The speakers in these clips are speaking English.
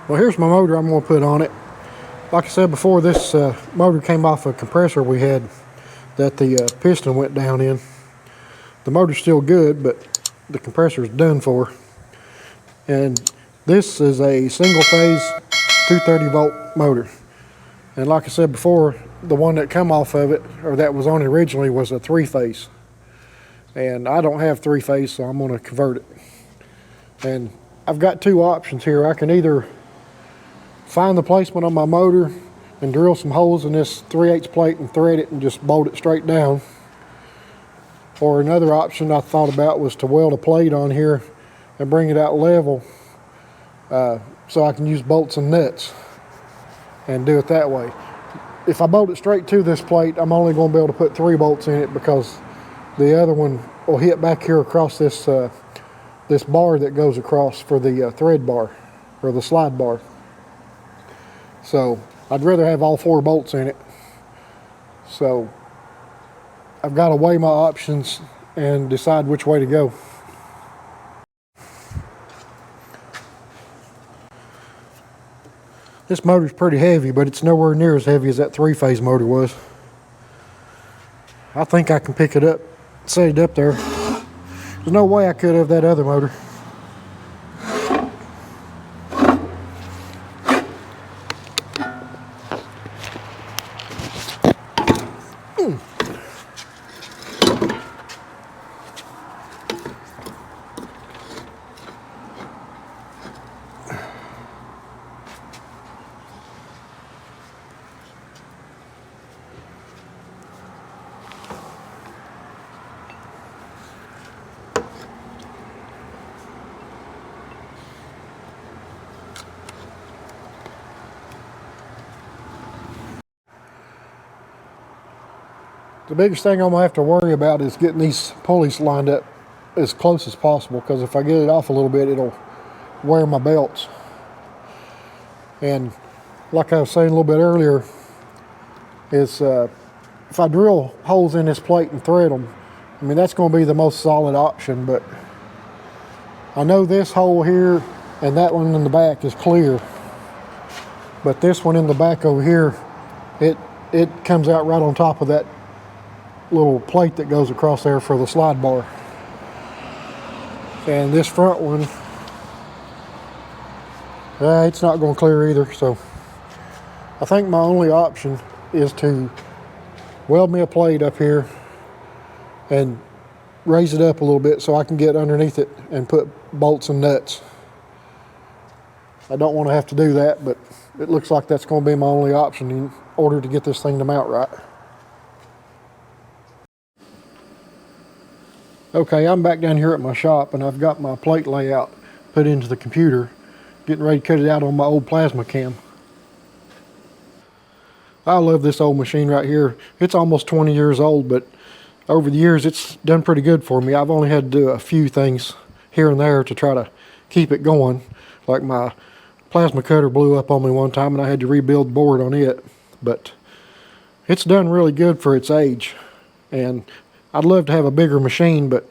Well, here's my motor I'm going to put on it. Like I said before, this motor came off a compressor we had that the piston went down in. The motor's still good, but the compressor's done for. And this is a single phase 230 volt motor. And like I said before, the one that come off of it, or that was on it originally, was a 3-phase. And I don't have 3-phase, so I'm going to convert it. And I've got two options here. I can either find the placement on my motor and drill some holes in this 3/8 plate and thread it and just bolt it straight down. Or another option I thought about was to weld a plate on here and bring it out level so I can use bolts and nuts and do it that way. If I bolt it straight to this plate, I'm only going to be able to put 3 bolts in it because the other one will hit back here across this this bar that goes across for the thread bar or the slide bar. So I'd rather have all 4 bolts in it. So I've got to weigh my options and decide which way to go. This motor's pretty heavy, but it's nowhere near as heavy as that 3-phase motor was. I think I can pick it up, set it up there. There's no way I could have that other motor. The biggest thing I'm going to have to worry about is getting these pulleys lined up as close as possible, because if I get it off a little bit, it'll wear my belts. And like I was saying a little bit earlier, is if I drill holes in this plate and thread them, I mean, that's going to be the most solid option. But I know this hole here and that one in the back is clear, but this one in the back over here, it comes out right on top of that little plate that goes across there for the slide bar. And this front one, it's not going to clear either. So I think my only option is to weld me a plate up here and raise it up a little bit so I can get underneath it and put bolts and nuts. I don't want to have to do that, but it looks like that's going to be my only option in order to get this thing to mount right. Okay, I'm back down here at my shop and I've got my plate layout put into the computer, getting ready to cut it out on my old plasma cam. I love this old machine right here. It's almost 20 years old, but over the years it's done pretty good for me. I've only had to do a few things here and there to try to keep it going. Like my plasma cutter blew up on me one time and I had to rebuild the board on it. But it's done really good for its age. And I'd love to have a bigger machine, but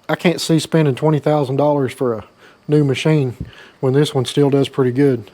I can't see spending $20,000 for a new machine when this one still does pretty good.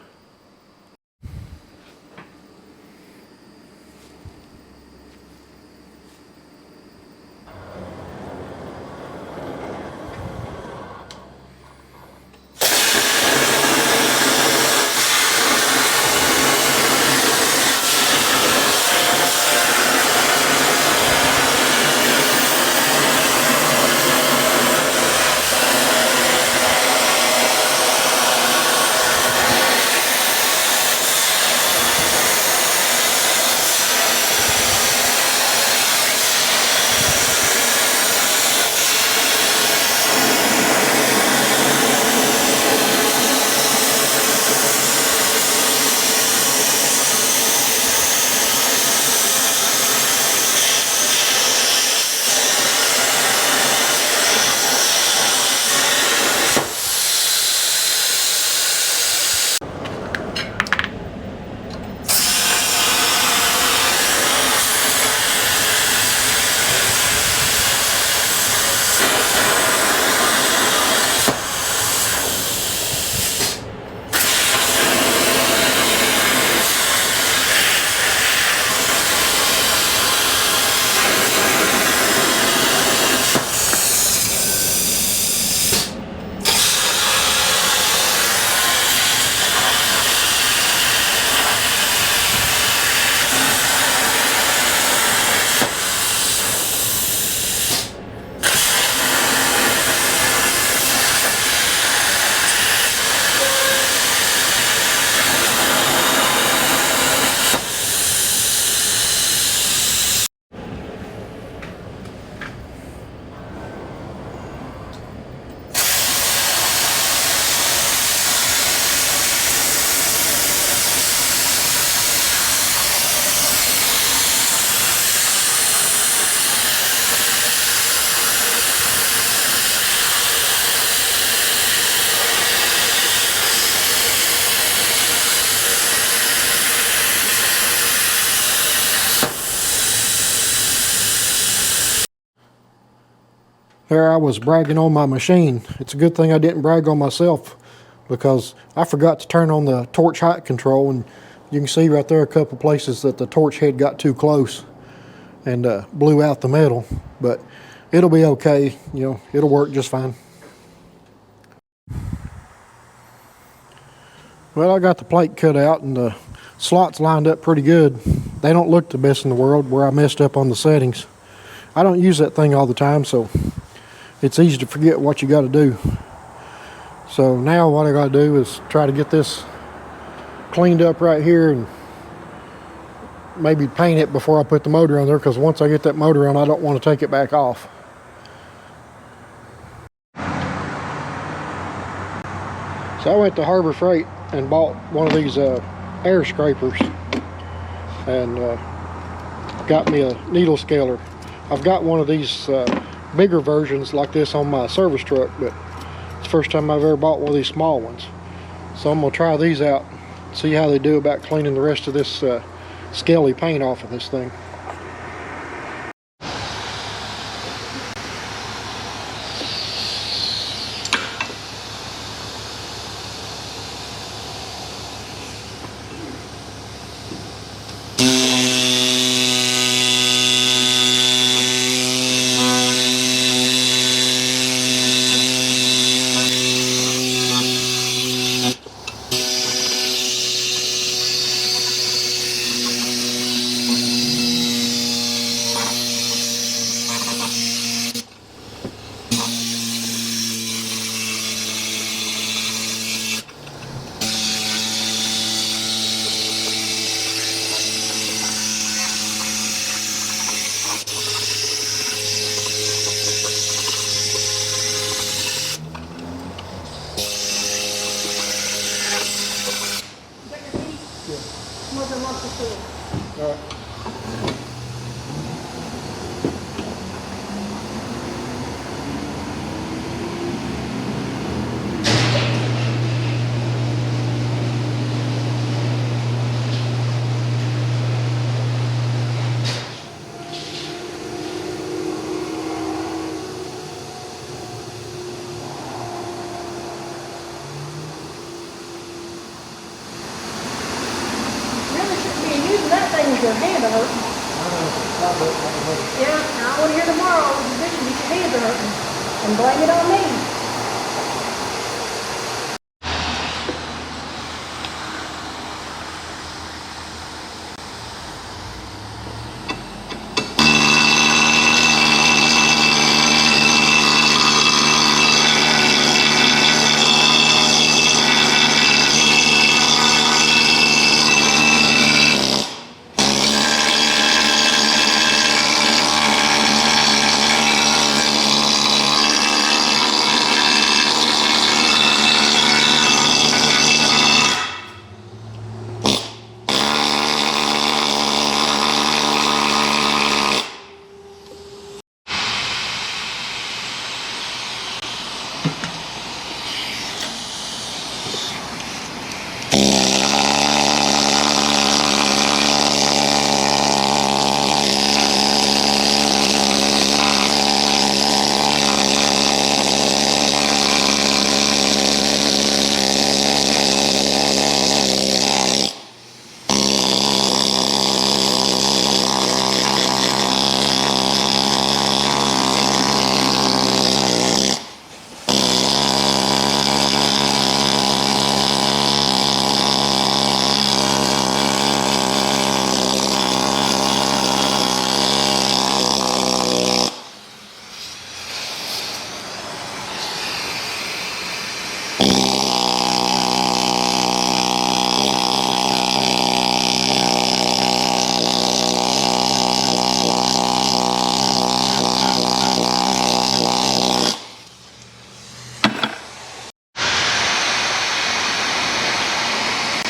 There I was bragging on my machine. It's a good thing I didn't brag on myself, because I forgot to turn on the torch height control, and you can see right there a couple places that the torch head got too close and blew out the metal. But it'll be okay, you know, it'll work just fine. Well, I got the plate cut out and the slots lined up pretty good. They don't look the best in the world where I messed up on the settings. I don't use that thing all the time, so it's easy to forget what you got to do. So now what I got to do is try to get this cleaned up right here and maybe paint it before I put the motor on there, because once I get that motor on, I don't want to take it back off. So I went to Harbor Freight and bought one of these air scrapers and got me a needle scaler. I've got one of these bigger versions like this on my service truck, but it's the first time I've ever bought one of these small ones. So I'm going to try these out, see how they do about cleaning the rest of this scaly paint off of this thing. Your hand are hurting. Yeah, I want to hear tomorrow with the vision your hands are hurting. And blame it on me.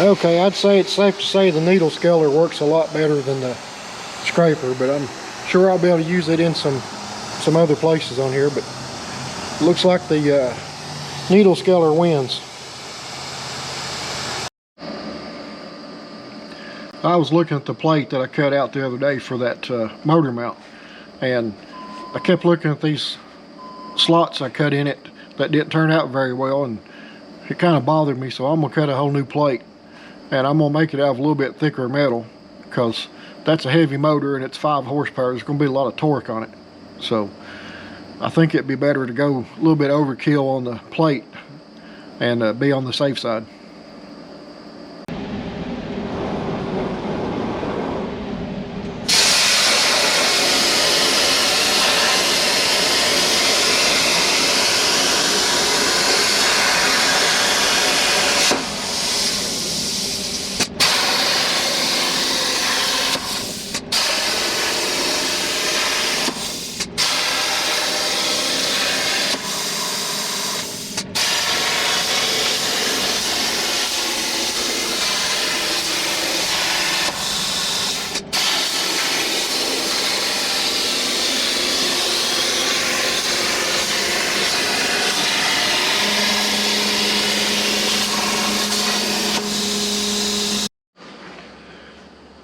Okay, I'd say it's safe to say the needle scaler works a lot better than the scraper, but I'm sure I'll be able to use it in some other places on here, but it looks like the needle scaler wins. I was looking at the plate that I cut out the other day for that motor mount, and I kept looking at these slots I cut in it that didn't turn out very well, and it kind of bothered me, so I'm gonna cut a whole new plate, and I'm gonna make it out of a little bit thicker metal, because that's a heavy motor and it's 5 horsepower. There's gonna be a lot of torque on it, so I think it'd be better to go a little bit overkill on the plate and be on the safe side.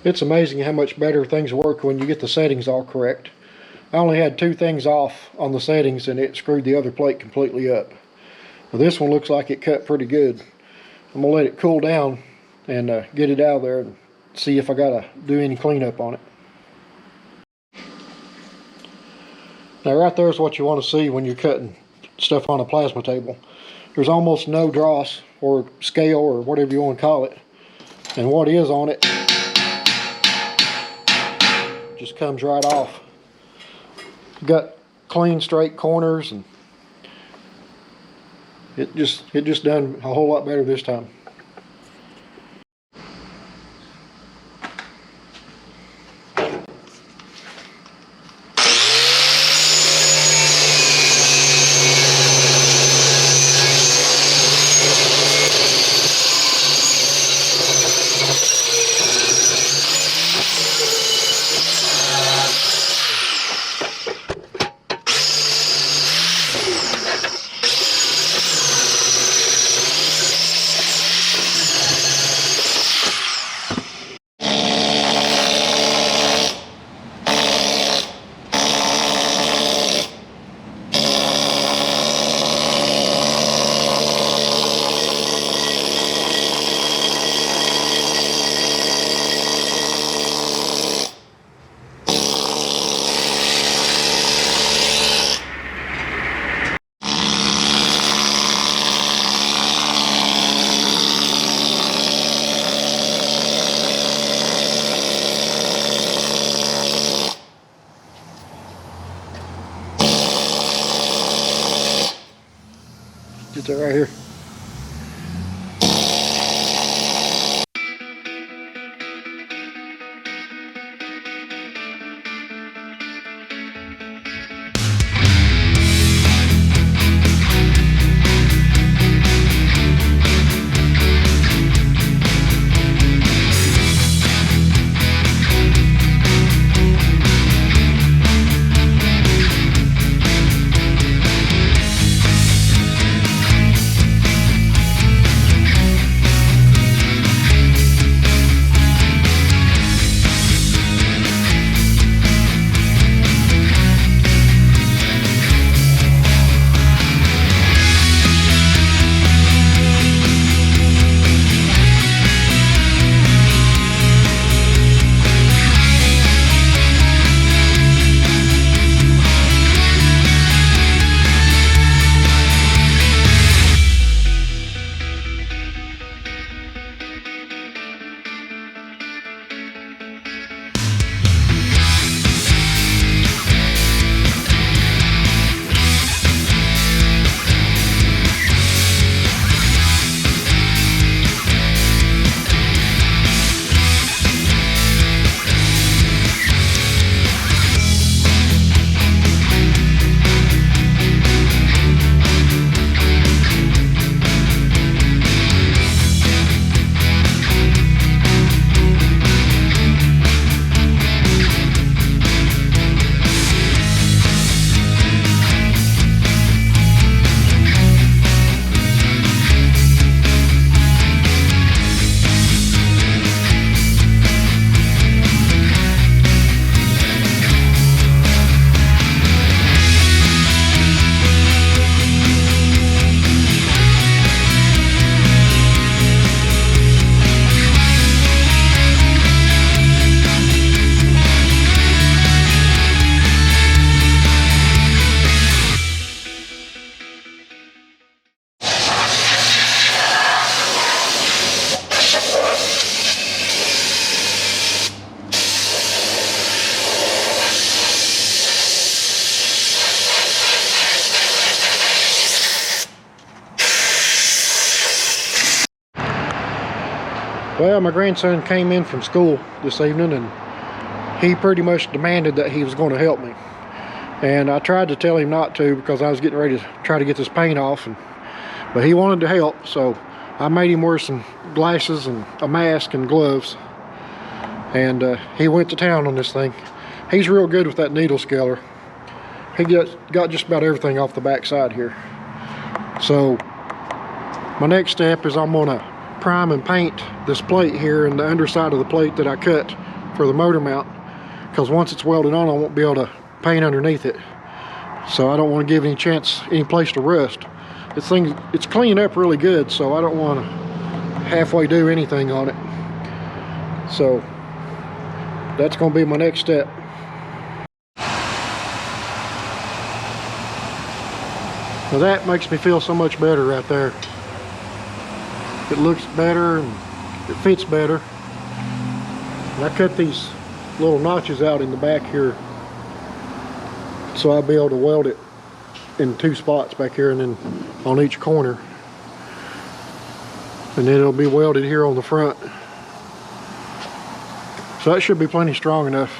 It's amazing how much better things work when you get the settings all correct. I only had 2 things off on the settings and it screwed the other plate completely up. Well, this one looks like it cut pretty good. I'm gonna let it cool down and get it out of there and see if I gotta do any cleanup on it. Now right there is what you want to see when you're cutting stuff on a plasma table. There's almost no dross or scale or whatever you want to call it, and what is on it just comes right off. Got clean straight corners, and it just done a whole lot better this time. Get that right here. Well, my grandson came in from school this evening and he pretty much demanded that he was going to help me. And I tried to tell him not to because I was getting ready to try to get this paint off, but he wanted to help, so I made him wear some glasses and a mask and gloves. And he went to town on this thing. He's real good with that needle scaler. He got just about everything off the back side here. So my next step is I'm gonna prime and paint this plate here and the underside of the plate that I cut for the motor mount, because once it's welded on I won't be able to paint underneath it, so I don't want to give any place to rust. This thing, it's cleaned up really good, so I don't want to halfway do anything on it. So that's going to be my next step. Now that makes me feel so much better right there. It looks better and it fits better. And I cut these little notches out in the back here so I'll be able to weld it in 2 spots back here and then on each corner. And then it'll be welded here on the front. So that should be plenty strong enough.